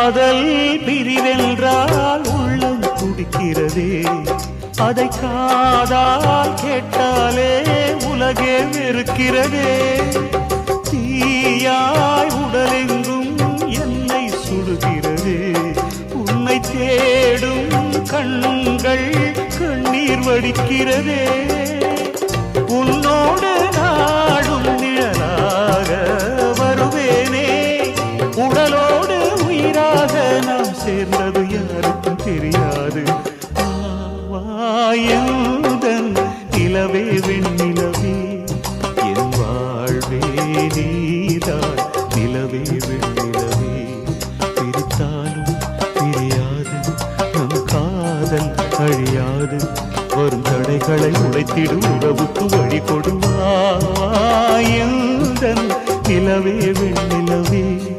காதல் பிரிவென்றால் உள்ளம் துடிக்கிறதே, அதை காதால் கேட்டாலே உலகே வெறுக்கிறதே. தீயாய் உடலெங்கும் என்னை சுடுகிறதே, உன்னை தேடும் கண்கள் கண்ணீர் வடிக்கிறதே. உன்னோடு நாடும் நிழலாக வருவேனே, உடலோடு உயிராக நாம் சேர்ந்தது யாருக்கும் தெரியாது. வாயந்தன் நிலவே வெண்ணிலவே, என் வாழ்வே நீதான் நிலவே வெண்ணிலவே. பிரித்தாலும் பிரியாது நம் காதல் அழியாது, வரும் தடைகளை உடைத்திடும் உறவுக்கு வழி கொடுவாயந்தன் நிலவே